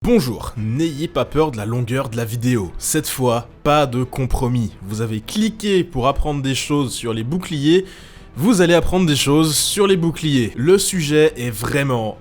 Bonjour, n'ayez pas peur de la longueur de la vidéo. Cette fois, pas de compromis. Vous avez cliqué pour apprendre des choses sur les boucliers, vous allez apprendre des choses sur les boucliers. Le sujet est vraiment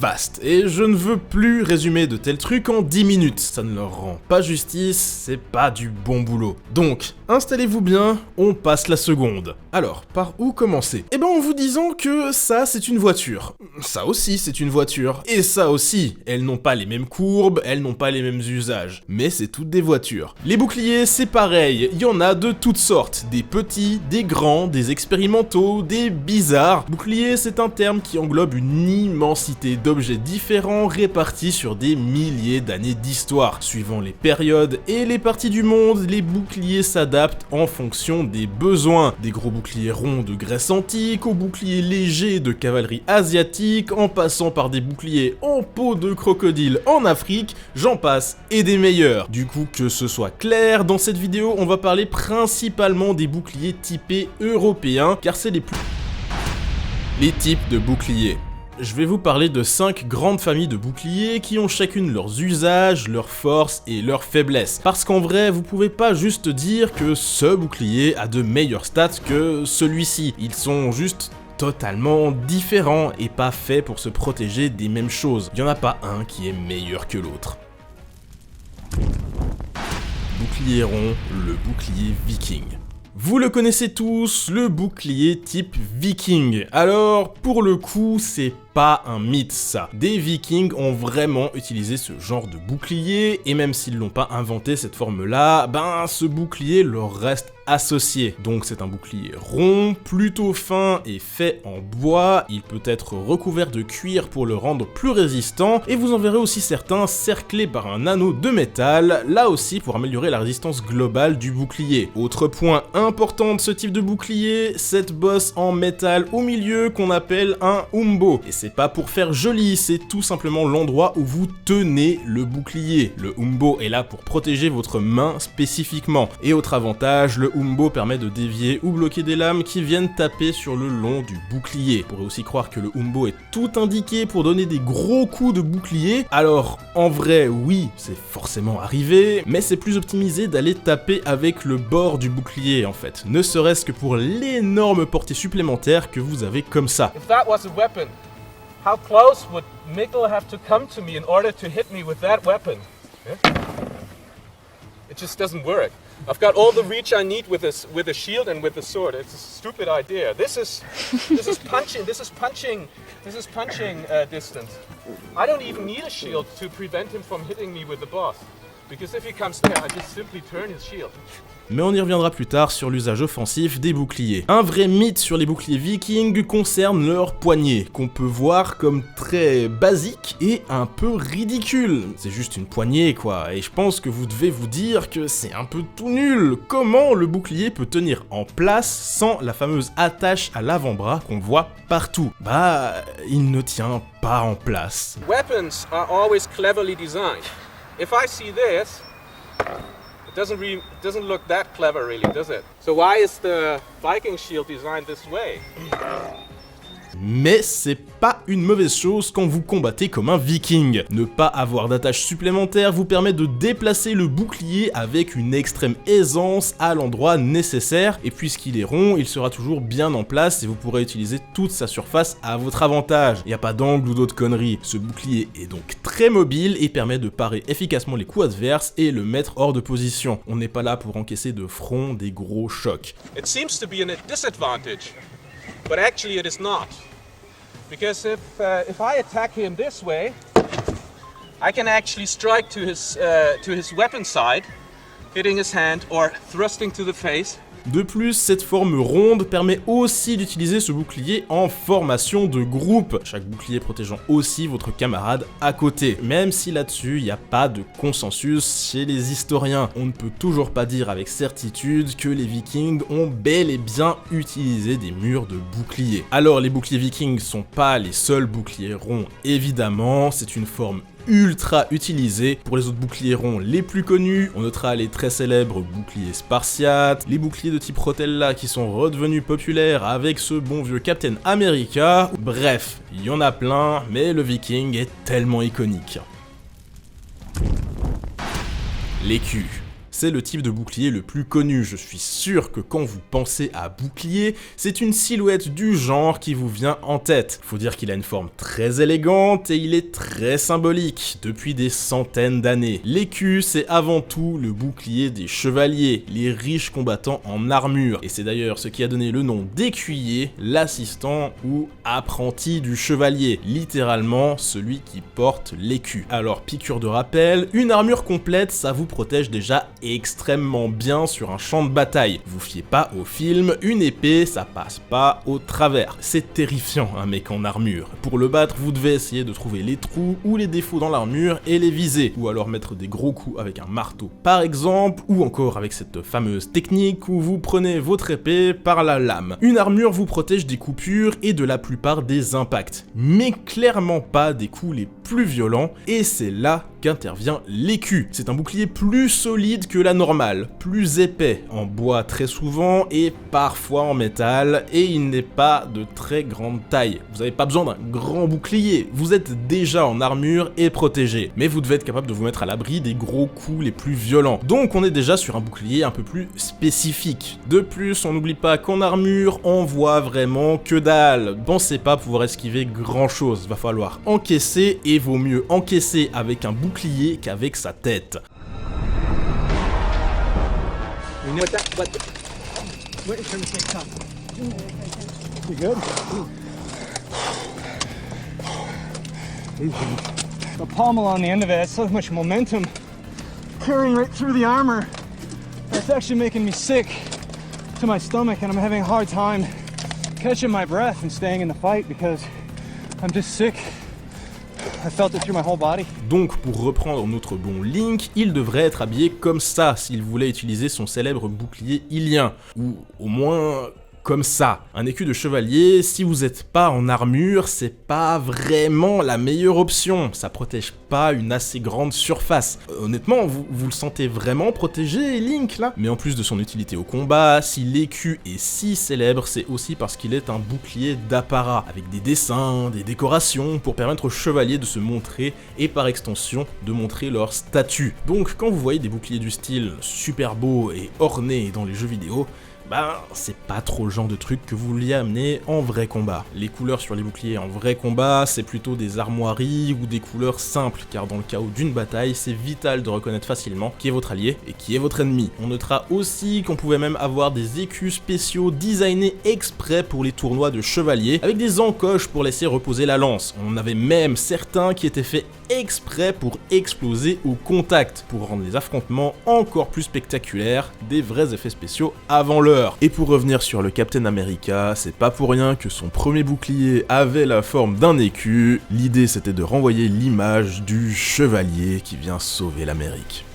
vaste et je ne veux plus résumer de tels trucs en 10 minutes. Ça ne leur rend pas justice, c'est pas du bon boulot. Donc, installez-vous bien, on passe la seconde. Alors, par où commencer? Eh ben en vous disant que ça c'est une voiture. Ça aussi c'est une voiture. Et ça aussi, elles n'ont pas les mêmes courbes, elles n'ont pas les mêmes usages. Mais c'est toutes des voitures. Les boucliers c'est pareil, il y en a de toutes sortes. Des petits, des grands, des expérimentaux, des bizarres. Bouclier c'est un terme qui englobe une immensité d'objets différents répartis sur des milliers d'années d'histoire. Suivant les périodes et les parties du monde, les boucliers s'adaptent en fonction des besoins. Des gros boucliers ronds de Grèce antique, aux boucliers légers de cavalerie asiatique, en passant par des boucliers en peau de crocodile en Afrique, j'en passe, et des meilleurs. Du coup, que ce soit clair, dans cette vidéo, on va parler principalement des boucliers typés européens, car c'est les types de boucliers. Je vais vous parler de 5 grandes familles de boucliers qui ont chacune leurs usages, leurs forces et leurs faiblesses. Parce qu'en vrai, vous pouvez pas juste dire que ce bouclier a de meilleures stats que celui-ci. Ils sont juste totalement différents et pas faits pour se protéger des mêmes choses. Il y en a pas un qui est meilleur que l'autre. Bouclier rond, le bouclier viking. Vous le connaissez tous, le bouclier type viking. Alors, pour le coup, c'est pas un mythe ça. Des vikings ont vraiment utilisé ce genre de bouclier, et même s'ils l'ont pas inventé cette forme-là, ben ce bouclier leur reste associé. Donc c'est un bouclier rond, plutôt fin et fait en bois, il peut être recouvert de cuir pour le rendre plus résistant, et vous en verrez aussi certains cerclés par un anneau de métal, là aussi pour améliorer la résistance globale du bouclier. Autre point important de ce type de bouclier, cette bosse en métal au milieu qu'on appelle un umbo. Et c'est pas pour faire joli, c'est tout simplement l'endroit où vous tenez le bouclier. Le umbo est là pour protéger votre main spécifiquement. Et autre avantage, le umbo permet de dévier ou bloquer des lames qui viennent taper sur le long du bouclier. On pourrait aussi croire que le umbo est tout indiqué pour donner des gros coups de bouclier. Alors, en vrai, oui, c'est forcément arrivé, mais c'est plus optimisé d'aller taper avec le bord du bouclier en fait. Ne serait-ce que pour l'énorme portée supplémentaire que vous avez comme ça. If that was a weapon, how close would Mikkel have to come to me in order to hit me with that weapon? Yeah? It just doesn't work. I've got all the reach I need with a shield and with a sword. It's a stupid idea. This is punching distance. I don't even need a shield to prevent him from hitting me with the boss. Because if he comes there, I just simply turn his shield. Mais on y reviendra plus tard sur l'usage offensif des boucliers. Un vrai mythe sur les boucliers vikings concerne leur poignée, qu'on peut voir comme très basique et un peu ridicule. C'est juste une poignée quoi, et je pense que vous devez vous dire que c'est un peu tout nul. Comment le bouclier peut tenir en place sans la fameuse attache à l'avant-bras qu'on voit partout? Bah, il ne tient pas en place. Weapons are always cleverly designed. If I see this, it doesn't look that clever really, does it? So why is the Viking shield designed this way? Mais c'est pas une mauvaise chose quand vous combattez comme un viking. Ne pas avoir d'attache supplémentaire vous permet de déplacer le bouclier avec une extrême aisance à l'endroit nécessaire, et puisqu'il est rond, il sera toujours bien en place et vous pourrez utiliser toute sa surface à votre avantage. Il n'y a pas d'angle ou d'autres conneries. Ce bouclier est donc très mobile et permet de parer efficacement les coups adverses et le mettre hors de position. On n'est pas là pour encaisser de front des gros chocs. It seems to be a disadvantage, but actually it is not. Because if I attack him this way, I can actually strike to his weapon side, hitting his hand or thrusting to the face. De plus, cette forme ronde permet aussi d'utiliser ce bouclier en formation de groupe, chaque bouclier protégeant aussi votre camarade à côté. Même si là-dessus, il n'y a pas de consensus chez les historiens. On ne peut toujours pas dire avec certitude que les vikings ont bel et bien utilisé des murs de boucliers. Alors, les boucliers vikings sont pas les seuls boucliers ronds, évidemment, c'est une forme ultra utilisé. Pour les autres boucliers ronds les plus connus, on notera les très célèbres boucliers spartiates, les boucliers de type Rotella qui sont redevenus populaires avec ce bon vieux Captain America. Bref, il y en a plein, mais le viking est tellement iconique. L'écu. C'est le type de bouclier le plus connu, je suis sûr que quand vous pensez à bouclier, c'est une silhouette du genre qui vous vient en tête. Faut dire qu'il a une forme très élégante et il est très symbolique depuis des centaines d'années. L'écu, c'est avant tout le bouclier des chevaliers, les riches combattants en armure, et c'est d'ailleurs ce qui a donné le nom d'écuyer, l'assistant ou apprenti du chevalier, littéralement celui qui porte l'écu. Alors piqûre de rappel, une armure complète, ça vous protège déjà extrêmement bien sur un champ de bataille. Vous fiez pas au film, une épée ça passe pas au travers. C'est terrifiant un mec en armure. Pour le battre, vous devez essayer de trouver les trous ou les défauts dans l'armure et les viser, ou alors mettre des gros coups avec un marteau par exemple, ou encore avec cette fameuse technique où vous prenez votre épée par la lame. Une armure vous protège des coupures et de la plupart des impacts, mais clairement pas des coups les plus violents, et c'est là qu'intervient l'écu. C'est un bouclier plus solide que la normale, plus épais, en bois très souvent et parfois en métal, et il n'est pas de très grande taille. Vous n'avez pas besoin d'un grand bouclier, vous êtes déjà en armure et protégé, mais vous devez être capable de vous mettre à l'abri des gros coups les plus violents. Donc on est déjà sur un bouclier un peu plus spécifique. De plus, on n'oublie pas qu'en armure, on voit vraiment que dalle. Pensez pas pouvoir esquiver grand chose, va falloir encaisser, et vaut mieux encaisser avec un bouclier qu'avec sa tête. The pommel on the end of it has so much momentum carrying right through the armor. It's actually making me sick to my stomach, and I'm having a hard time catching my breath and staying in the fight because I'm just sick. I felt it through my whole body. Donc, pour reprendre notre bon Link, il devrait être habillé comme ça s'il voulait utiliser son célèbre bouclier ilien, ou au moins comme ça. Un écu de chevalier, si vous n'êtes pas en armure, c'est pas vraiment la meilleure option. Ça protège pas une assez grande surface. Honnêtement, vous le sentez vraiment protégé, Link, là? Mais en plus de son utilité au combat, si l'écu est si célèbre, c'est aussi parce qu'il est un bouclier d'apparat, avec des dessins, des décorations, pour permettre aux chevaliers de se montrer, et par extension, de montrer leur statut. Donc, quand vous voyez des boucliers du style super beaux et ornés dans les jeux vidéo, c'est pas trop le genre de truc que vous vouliez amener en vrai combat. Les couleurs sur les boucliers en vrai combat, c'est plutôt des armoiries ou des couleurs simples, car dans le chaos d'une bataille, c'est vital de reconnaître facilement qui est votre allié et qui est votre ennemi. On notera aussi qu'on pouvait même avoir des écus spéciaux designés exprès pour les tournois de chevaliers, avec des encoches pour laisser reposer la lance. On en avait même certains qui étaient faits exprès pour exploser au contact, pour rendre les affrontements encore plus spectaculaires, des vrais effets spéciaux avant l'heure. Et pour revenir sur le Captain America, c'est pas pour rien que son premier bouclier avait la forme d'un écu. L'idée c'était de renvoyer l'image du chevalier qui vient sauver l'Amérique.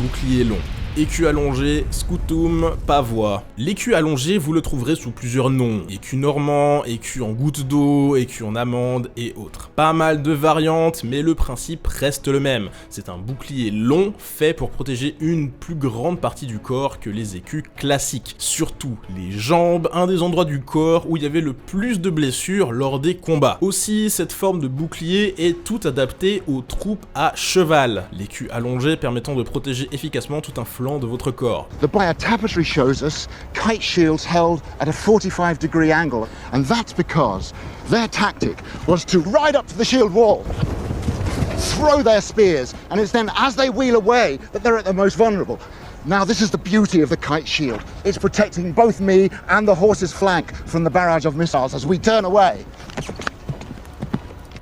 Bouclier long. Écu allongé, scutum, pavois. L'écu allongé, vous le trouverez sous plusieurs noms. Écu normand, écu en goutte d'eau, écu en amande et autres. Pas mal de variantes, mais le principe reste le même. C'est un bouclier long fait pour protéger une plus grande partie du corps que les écus classiques. Surtout les jambes, un des endroits du corps où il y avait le plus de blessures lors des combats. Aussi, cette forme de bouclier est tout adaptée aux troupes à cheval. L'écu allongé permettant de protéger efficacement tout un flanc de votre corps. The Bayeux Tapestry shows us kite shields held at a 45-degree angle, and that's because their tactic was to ride up to the shield wall, throw their spears, and it's then as they wheel away that they're at their most vulnerable. Now this is the beauty of the kite shield. It's protecting both me and the horse's flank from the barrage of missiles as we turn away.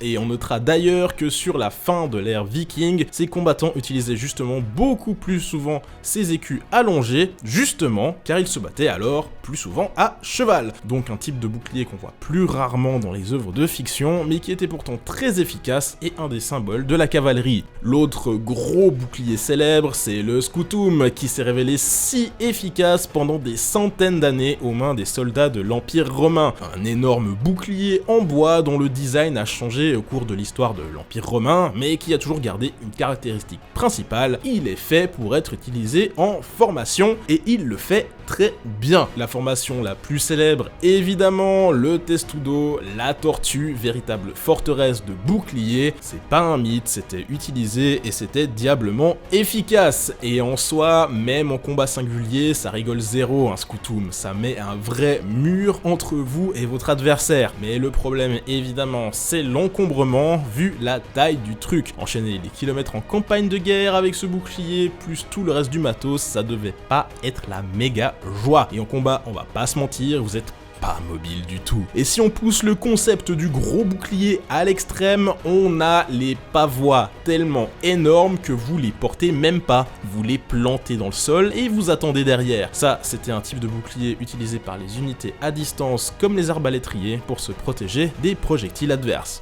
Et on notera d'ailleurs que sur la fin de l'ère viking, ces combattants utilisaient justement beaucoup plus souvent ces écus allongés, justement car ils se battaient alors plus souvent à cheval. Donc un type de bouclier qu'on voit plus rarement dans les œuvres de fiction, mais qui était pourtant très efficace et un des symboles de la cavalerie. L'autre gros bouclier célèbre, c'est le scutum, qui s'est révélé si efficace pendant des centaines d'années aux mains des soldats de l'Empire romain. Un énorme bouclier en bois dont le design a changé au cours de l'histoire de l'Empire romain, mais qui a toujours gardé une caractéristique principale, il est fait pour être utilisé en formation, et il le fait très bien. La formation la plus célèbre, évidemment, le Testudo, la tortue, véritable forteresse de boucliers. C'est pas un mythe, c'était utilisé et c'était diablement efficace. Et en soi, même en combat singulier, ça rigole zéro un Scutum, ça met un vrai mur entre vous et votre adversaire. Mais le problème, évidemment, c'est l'encombrement, vu la taille du truc. Enchaîner les kilomètres en campagne de guerre avec ce bouclier, plus tout le reste du matos, ça devait pas être la méga joie. Et en combat, on va pas se mentir, vous êtes pas mobile du tout. Et si on pousse le concept du gros bouclier à l'extrême, on a les pavois tellement énormes que vous les portez même pas. Vous les plantez dans le sol et vous attendez derrière. Ça, c'était un type de bouclier utilisé par les unités à distance comme les arbalétriers pour se protéger des projectiles adverses.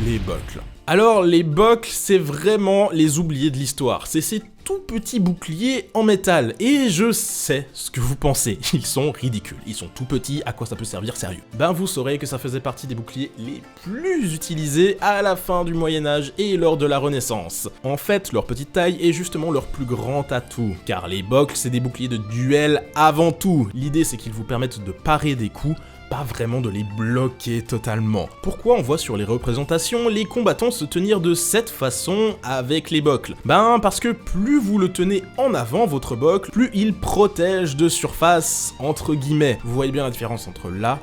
Les buckles. Alors les buckles, c'est vraiment les oubliés de l'histoire. C'est ces tout petits boucliers en métal. Et je sais ce que vous pensez, ils sont ridicules. Ils sont tout petits, à quoi ça peut servir sérieux? Ben vous saurez que ça faisait partie des boucliers les plus utilisés à la fin du Moyen-Âge et lors de la Renaissance. En fait, leur petite taille est justement leur plus grand atout. Car les buckles, c'est des boucliers de duel avant tout. L'idée c'est qu'ils vous permettent de parer des coups, pas vraiment de les bloquer totalement. Pourquoi on voit sur les représentations les combattants se tenir de cette façon avec les buckles? Ben parce que plus vous le tenez en avant votre buckle, plus il protège de surface entre guillemets. Vous voyez bien la différence entre là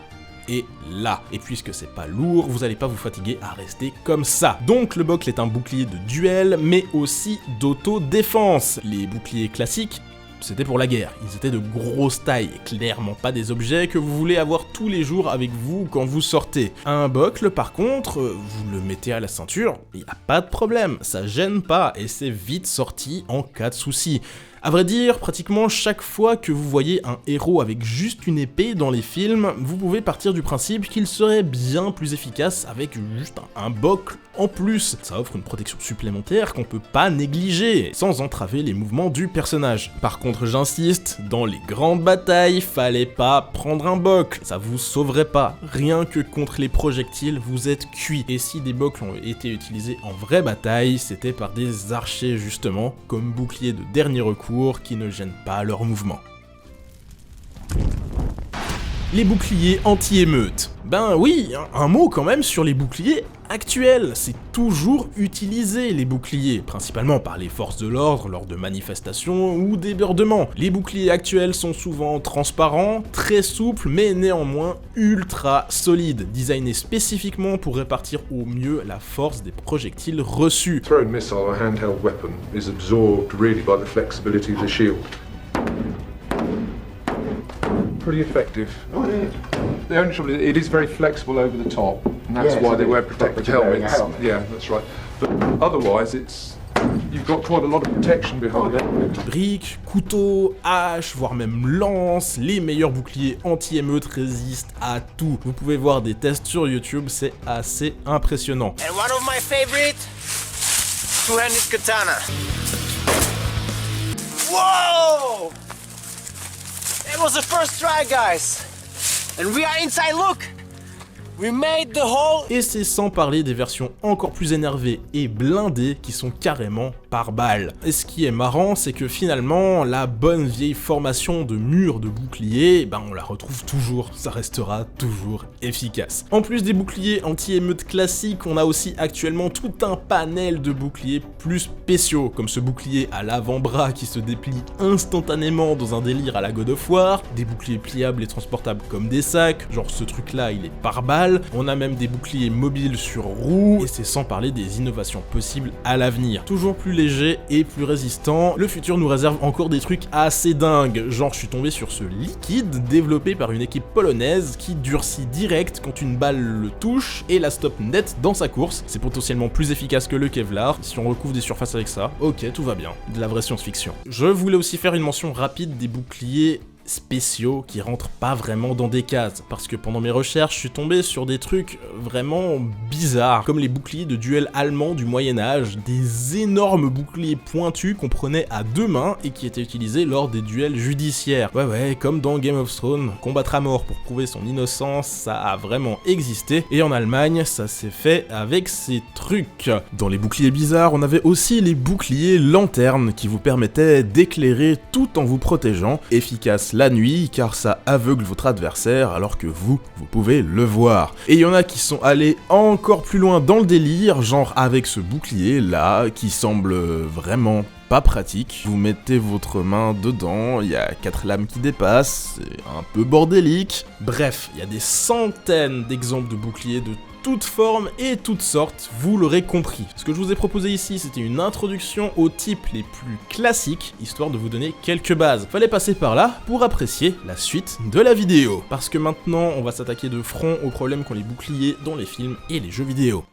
et là. Et puisque c'est pas lourd, vous allez pas vous fatiguer à rester comme ça. Donc le buckle est un bouclier de duel, mais aussi d'autodéfense. Les boucliers classiques, c'était pour la guerre, ils étaient de grosse taille, clairement pas des objets que vous voulez avoir tous les jours avec vous quand vous sortez. Un buckle par contre, vous le mettez à la ceinture, y a pas de problème, ça gêne pas et c'est vite sorti en cas de souci. À vrai dire, pratiquement chaque fois que vous voyez un héros avec juste une épée dans les films, vous pouvez partir du principe qu'il serait bien plus efficace avec juste un buckle en plus. Ça offre une protection supplémentaire qu'on peut pas négliger, sans entraver les mouvements du personnage. Par contre, j'insiste, dans les grandes batailles, fallait pas prendre un buckle, ça vous sauverait pas. Rien que contre les projectiles, vous êtes cuit. Et si des buckles ont été utilisés en vraie bataille, c'était par des archers justement, comme bouclier de dernier recours, qui ne gênent pas leur mouvement. Les boucliers anti-émeute. Ben oui, un mot quand même sur les boucliers actuels. C'est toujours utilisé les boucliers, principalement par les forces de l'ordre lors de manifestations ou débordements. Les boucliers actuels sont souvent transparents, très souples, mais néanmoins ultra solides, designés spécifiquement pour répartir au mieux la force des projectiles reçus. Thrown missile or handheld weapon is absorbed really by the flexibility of the shield. Pretty effective. Oh, yeah. The only trouble is it is very flexible over the top, and that's why they wear protective helmets. Yeah, that's right. But otherwise, you've got quite a lot of protection behind it. Briques, couteaux, haches, voire même lances, les meilleurs boucliers anti-émeute résistent à tout. Vous pouvez voir des tests sur YouTube, c'est assez impressionnant. And one of my favorite, two-handed katana. Whoa! It was the first try, guys. And we are inside, look! We made the hole. Et c'est sans parler des versions encore plus énervées et blindées qui sont carrément par balle. Et ce qui est marrant, c'est que finalement, la bonne vieille formation de mur de bouclier, ben on la retrouve toujours, ça restera toujours efficace. En plus des boucliers anti-émeute classiques, on a aussi actuellement tout un panel de boucliers plus spéciaux, comme ce bouclier à l'avant-bras qui se déplie instantanément dans un délire à la God of War, des boucliers pliables et transportables comme des sacs, genre ce truc là il est par balle. On a même des boucliers mobiles sur roues, et c'est sans parler des innovations possibles à l'avenir. Toujours plus léger et plus résistant, le futur nous réserve encore des trucs assez dingues, genre je suis tombé sur ce liquide développé par une équipe polonaise qui durcit direct quand une balle le touche et la stoppe net dans sa course. C'est potentiellement plus efficace que le Kevlar, si on recouvre des surfaces avec ça, ok tout va bien, de la vraie science-fiction. Je voulais aussi faire une mention rapide des boucliers spéciaux qui rentrent pas vraiment dans des cases, parce que pendant mes recherches, je suis tombé sur des trucs vraiment bizarres, comme les boucliers de duel allemands du Moyen-Âge, des énormes boucliers pointus qu'on prenait à 2 mains et qui étaient utilisés lors des duels judiciaires. Ouais, comme dans Game of Thrones, combattre à mort pour prouver son innocence, ça a vraiment existé, et en Allemagne, ça s'est fait avec ces trucs. Dans les boucliers bizarres, on avait aussi les boucliers lanternes qui vous permettaient d'éclairer tout en vous protégeant, efficace la nuit car ça aveugle votre adversaire alors que vous pouvez le voir. Et il y en a qui sont allés encore plus loin dans le délire, genre avec ce bouclier là qui semble vraiment pas pratique. Vous mettez votre main dedans, il y a 4 lames qui dépassent, c'est un peu bordélique. Bref, il y a des centaines d'exemples de boucliers de toutes formes et toutes sortes, vous l'aurez compris. Ce que je vous ai proposé ici, c'était une introduction aux types les plus classiques, histoire de vous donner quelques bases. Fallait passer par là pour apprécier la suite de la vidéo. Parce que maintenant, on va s'attaquer de front aux problèmes qu'ont les boucliers dans les films et les jeux vidéo.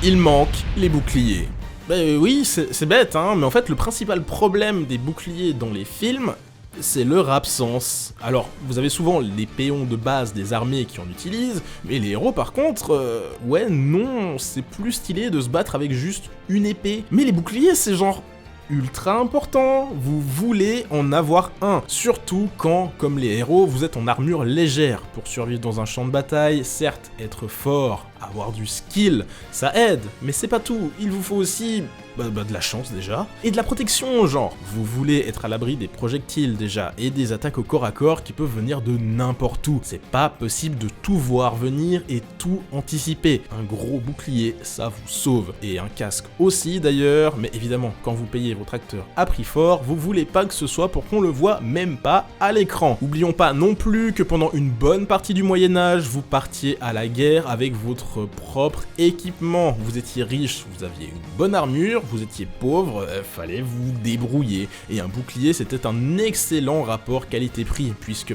Il manque les boucliers. Oui, c'est bête, hein, mais en fait, le principal problème des boucliers dans les films, c'est leur absence. Alors, vous avez souvent les péons de base des armées qui en utilisent, mais les héros par contre, non, c'est plus stylé de se battre avec juste une épée. Mais les boucliers, c'est genre ultra important, vous voulez en avoir un, surtout quand, comme les héros, vous êtes en armure légère. Pour survivre dans un champ de bataille, certes, être fort, avoir du skill, ça aide, mais c'est pas tout, il vous faut aussi de la chance déjà, et de la protection, genre, vous voulez être à l'abri des projectiles déjà, et des attaques au corps à corps qui peuvent venir de n'importe où. C'est pas possible de tout voir venir et tout anticiper. Un gros bouclier, ça vous sauve, et un casque aussi d'ailleurs, mais évidemment, quand vous payez votre acteur à prix fort, vous voulez pas que ce soit pour qu'on le voit même pas à l'écran. Oublions pas non plus que pendant une bonne partie du Moyen-Âge, vous partiez à la guerre avec votre propre équipement. Vous étiez riche, vous aviez une bonne armure, vous étiez pauvre, fallait vous débrouiller. Et un bouclier, c'était un excellent rapport qualité-prix, puisque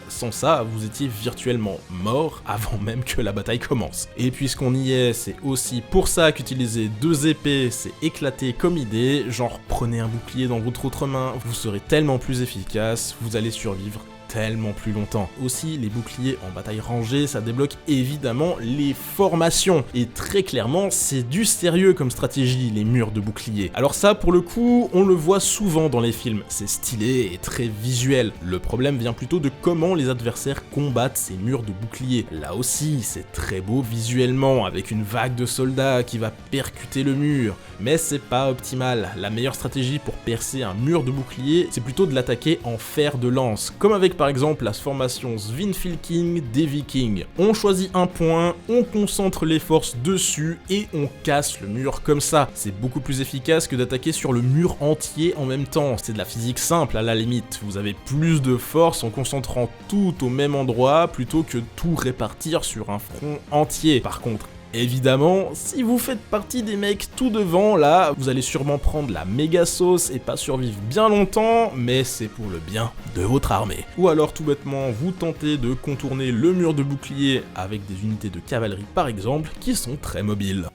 sans ça, vous étiez virtuellement mort avant même que la bataille commence. Et puisqu'on y est, c'est aussi pour ça qu'utiliser 2 épées, c'est éclaté comme idée, genre prenez un bouclier dans votre autre main, vous serez tellement plus efficace, vous allez survivre tellement plus longtemps. Aussi, les boucliers en bataille rangée, ça débloque évidemment les formations. Et très clairement, c'est du sérieux comme stratégie, les murs de bouclier. Alors ça, pour le coup, on le voit souvent dans les films. C'est stylé et très visuel. Le problème vient plutôt de comment les adversaires combattent ces murs de bouclier. Là aussi, c'est très beau visuellement, avec une vague de soldats qui va percuter le mur. Mais c'est pas optimal. La meilleure stratégie pour percer un mur de bouclier, c'est plutôt de l'attaquer en fer de lance. Comme avec par exemple la formation Svinfylking des Vikings. On choisit un point, on concentre les forces dessus et on casse le mur comme ça. C'est beaucoup plus efficace que d'attaquer sur le mur entier en même temps. C'est de la physique simple à la limite. Vous avez plus de force en concentrant tout au même endroit plutôt que tout répartir sur un front entier. Par contre, évidemment, si vous faites partie des mecs tout devant, là, vous allez sûrement prendre la méga sauce et pas survivre bien longtemps, mais c'est pour le bien de votre armée. Ou alors, tout bêtement, vous tentez de contourner le mur de bouclier avec des unités de cavalerie par exemple, qui sont très mobiles.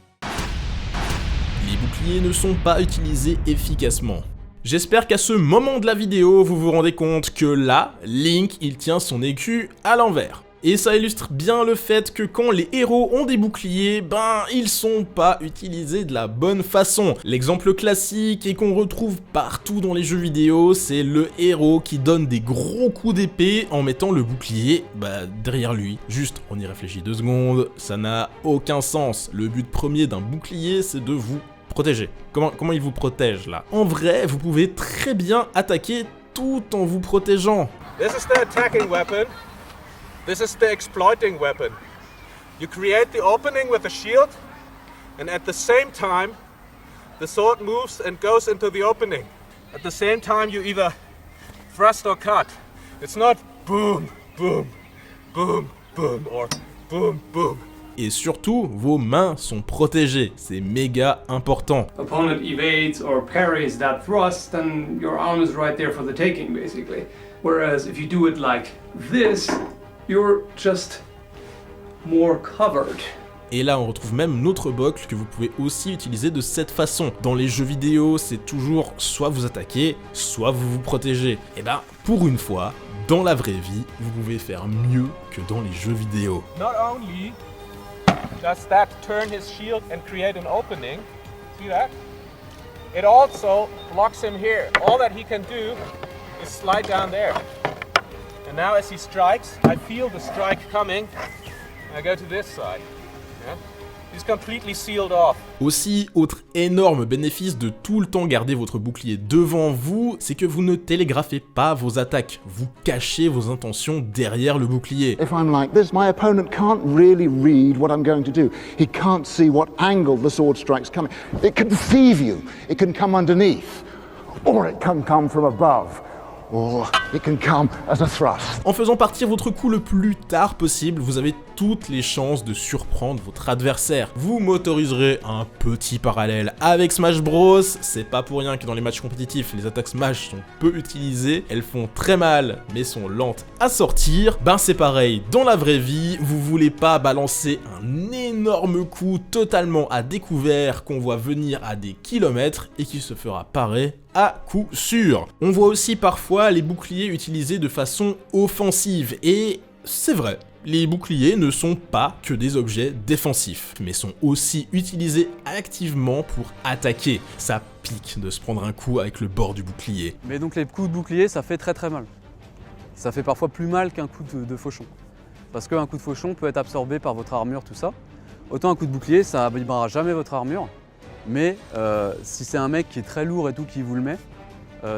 Les boucliers ne sont pas utilisés efficacement. J'espère qu'à ce moment de la vidéo, vous vous rendez compte que là, Link, il tient son écu à l'envers. Et ça illustre bien le fait que quand les héros ont des boucliers, ils sont pas utilisés de la bonne façon. L'exemple classique et qu'on retrouve partout dans les jeux vidéo, c'est le héros qui donne des gros coups d'épée en mettant le bouclier derrière lui. Juste, on y réfléchit 2 secondes, ça n'a aucun sens. Le but premier d'un bouclier, c'est de vous protéger. Comment il vous protège là? En vrai, vous pouvez très bien attaquer tout en vous protégeant. This is the attacking weapon. This is the exploiting weapon. You create the opening with a shield, and at the same time, the sword moves and goes into the opening. At the same time, you either thrust or cut. It's not boom, boom, boom, boom, or boom, boom. Et surtout, vos mains sont protégées, c'est méga important. Opponent evades or parries that thrust, then your arm is right there for the taking, basically. Whereas if you do it like this, you're just more covered. Et là on retrouve même notre buckle que vous pouvez aussi utiliser de cette façon. Dans les jeux vidéo, c'est toujours soit vous attaquez, soit vous vous protégez. Et ben, pour une fois, dans la vraie vie, vous pouvez faire mieux que dans les jeux vidéo. Not only does that turn his shield and create an opening, see that? It also blocks him here. All that he can do is slide down there. And now as he strikes, I feel the strike coming. I go to this side. Yeah? He's completely sealed off. Aussi, autre énorme bénéfice de tout le temps garder votre bouclier devant vous, c'est que vous ne télégraphez pas vos attaques. Vous cachez vos intentions derrière le bouclier. If I'm like this, my opponent can't really read what I'm going to do. He can't see what angle the sword strike's coming. It can deceive you. It can come underneath. Or it can come from above. Or it can come as a thrust. En faisant partir votre coup le plus tard possible, vous avez toutes les chances de surprendre votre adversaire. Vous m'autoriserez un petit parallèle avec Smash Bros. C'est pas pour rien que dans les matchs compétitifs, les attaques Smash sont peu utilisées, elles font très mal, mais sont lentes à sortir. Ben c'est pareil, dans la vraie vie, vous voulez pas balancer un énorme coup totalement à découvert qu'on voit venir à des kilomètres et qui se fera parer à coup sûr. On voit aussi parfois les boucliers utilisés de façon offensive et c'est vrai. Les boucliers ne sont pas que des objets défensifs, mais sont aussi utilisés activement pour attaquer. Ça pique de se prendre un coup avec le bord du bouclier. Mais donc les coups de bouclier, ça fait très très mal. Ça fait parfois plus mal qu'un coup de fauchon. Parce qu'un coup de fauchon peut être absorbé par votre armure, tout ça. Autant un coup de bouclier, ça n'abîmera jamais votre armure. Mais si c'est un mec qui est très lourd et tout qui vous le met,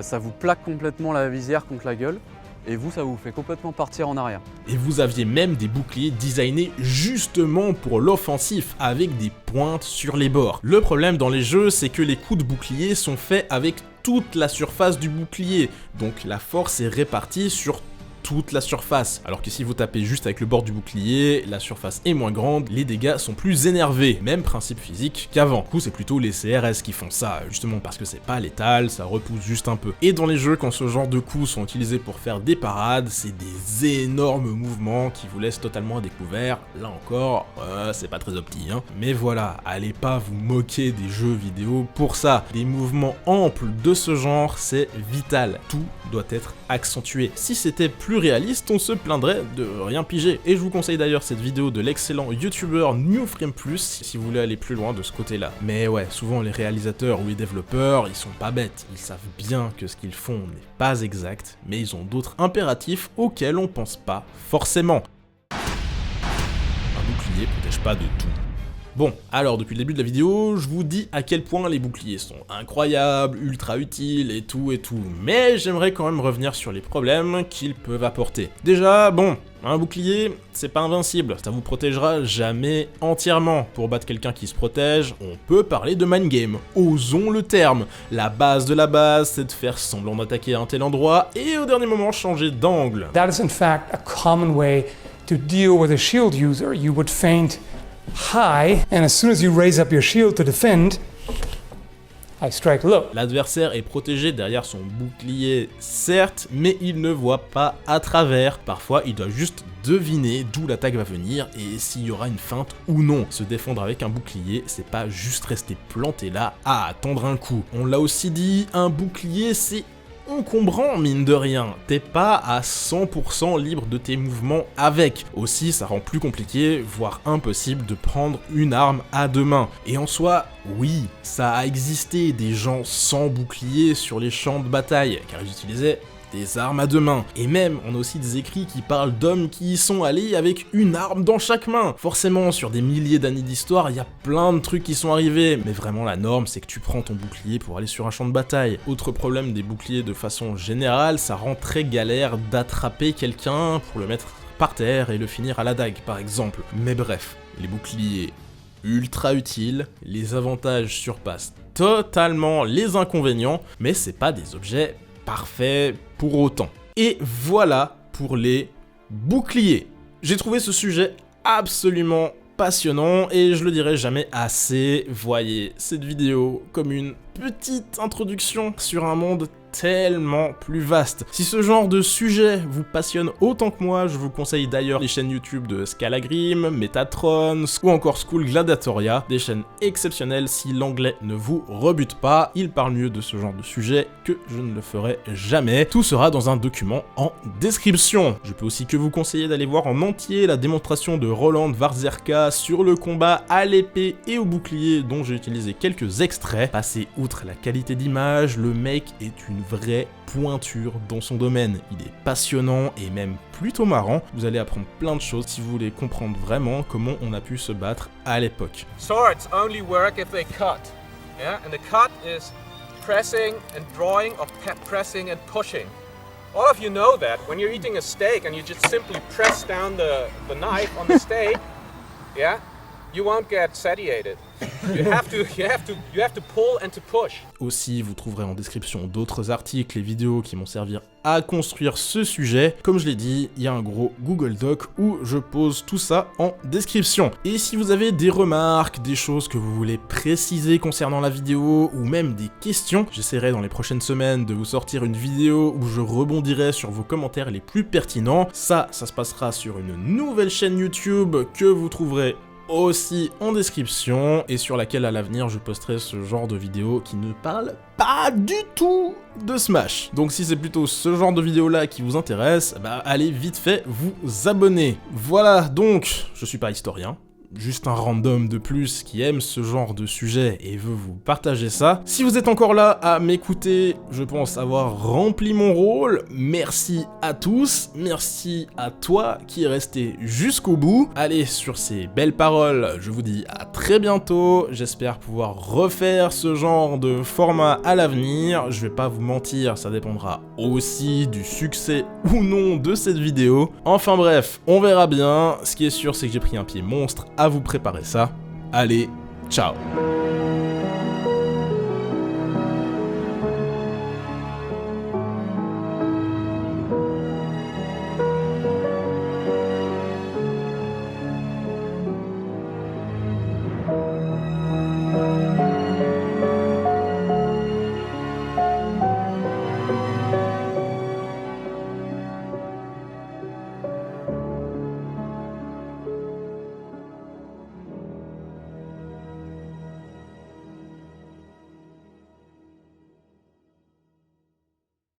ça vous plaque complètement la visière contre la gueule. Et vous, ça vous fait complètement partir en arrière. Et vous aviez même des boucliers designés justement pour l'offensif, avec des pointes sur les bords. Le problème dans les jeux, c'est que les coups de bouclier sont faits avec toute la surface du bouclier, donc la force est répartie sur toute la surface, alors que si vous tapez juste avec le bord du bouclier, la surface est moins grande, les dégâts sont plus énervés, même principe physique qu'avant. Du coup c'est plutôt les CRS qui font ça, justement parce que c'est pas létal, ça repousse juste un peu. Et dans les jeux, quand ce genre de coups sont utilisés pour faire des parades, c'est des énormes mouvements qui vous laissent totalement à découvert, là encore, c'est pas très opti, hein. Mais voilà, allez pas vous moquer des jeux vidéo pour ça. Des mouvements amples de ce genre, c'est vital, tout doit être accentué. Si c'était plus réaliste, on se plaindrait de rien piger. Et je vous conseille d'ailleurs cette vidéo de l'excellent youtubeur NewFrame Plus si vous voulez aller plus loin de ce côté-là. Mais ouais, souvent les réalisateurs ou les développeurs, ils sont pas bêtes. Ils savent bien que ce qu'ils font n'est pas exact, mais ils ont d'autres impératifs auxquels on pense pas forcément. Un bouclier protège pas de tout. Bon, alors depuis le début de la vidéo, je vous dis à quel point les boucliers sont incroyables, ultra utiles et tout, mais j'aimerais quand même revenir sur les problèmes qu'ils peuvent apporter. Déjà, bon, un bouclier, c'est pas invincible, ça vous protégera jamais entièrement. Pour battre quelqu'un qui se protège, on peut parler de mind game, osons le terme. La base de la base, c'est de faire semblant d'attaquer à un tel endroit et au dernier moment changer d'angle. That is in fact a common way to deal with a shield user. You would feint high, and as soon as you raise up your shield to defend, I strike low. L'adversaire est protégé derrière son bouclier, certes, mais il ne voit pas à travers. Parfois, il doit juste deviner d'où l'attaque va venir et s'il y aura une feinte ou non. Se défendre avec un bouclier, c'est pas juste rester planté là à attendre un coup. On l'a aussi dit, un bouclier, c'est encombrant mine de rien, t'es pas à 100% libre de tes mouvements avec. Aussi ça rend plus compliqué, voire impossible de prendre une arme à deux mains. Et en soi, oui, ça a existé des gens sans bouclier sur les champs de bataille, car ils utilisaient des armes à deux mains. Et même, on a aussi des écrits qui parlent d'hommes qui y sont allés avec une arme dans chaque main. Forcément, sur des milliers d'années d'histoire, il y a plein de trucs qui sont arrivés. Mais vraiment, la norme, c'est que tu prends ton bouclier pour aller sur un champ de bataille. Autre problème des boucliers de façon générale, ça rend très galère d'attraper quelqu'un pour le mettre par terre et le finir à la dague, par exemple. Mais bref, les boucliers ultra utiles, les avantages surpassent totalement les inconvénients, mais c'est pas des objets parfait pour autant. Et voilà pour les boucliers. J'ai trouvé ce sujet absolument passionnant et je le dirai jamais assez. Voyez cette vidéo comme une petite introduction sur un monde tellement plus vaste. Si ce genre de sujet vous passionne autant que moi, je vous conseille d'ailleurs les chaînes YouTube de Scalagrim, Metatron ou encore School Gladiatoria, des chaînes exceptionnelles si l'anglais ne vous rebute pas. Ils parlent mieux de ce genre de sujet que je ne le ferai jamais. Tout sera dans un document en description. Je peux aussi que vous conseiller d'aller voir en entier la démonstration de Roland Varzerka sur le combat à l'épée et au bouclier dont j'ai utilisé quelques extraits. Passez outre la qualité d'image, le mec est une vraie pointure dans son domaine. Il est passionnant et même plutôt marrant. Vous allez apprendre plein de choses si vous voulez comprendre vraiment comment on a pu se battre à l'époque. Swords only work if they cut. Yeah, and the cut is pressing and drawing or pressing and pushing. All of you know that when you're eating a steak and you just simply press down the knife on the steak, yeah, you won't get satiated. You have to pull and to push. Aussi, vous trouverez en description d'autres articles et vidéos qui m'ont servi à construire ce sujet. Comme je l'ai dit, il y a un gros Google Doc où je pose tout ça en description. Et si vous avez des remarques, des choses que vous voulez préciser concernant la vidéo ou même des questions, j'essaierai dans les prochaines semaines de vous sortir une vidéo où je rebondirai sur vos commentaires les plus pertinents. Ça se passera sur une nouvelle chaîne YouTube que vous trouverez aussi en description et sur laquelle à l'avenir je posterai ce genre de vidéos qui ne parlent pas du tout de Smash. Donc si c'est plutôt ce genre de vidéo là qui vous intéresse, bah allez vite fait vous abonner. Voilà, donc je suis pas historien, juste un random de plus qui aime ce genre de sujet et veut vous partager ça. Si vous êtes encore là à m'écouter, je pense avoir rempli mon rôle. Merci à tous, merci à toi qui est resté jusqu'au bout. Allez, sur ces belles paroles, je vous dis à très bientôt. J'espère pouvoir refaire ce genre de format à l'avenir. Je vais pas vous mentir, ça dépendra aussi du succès ou non de cette vidéo. Enfin bref, on verra bien. Ce qui est sûr, c'est que j'ai pris un pied monstre à vous préparer ça. Allez, ciao!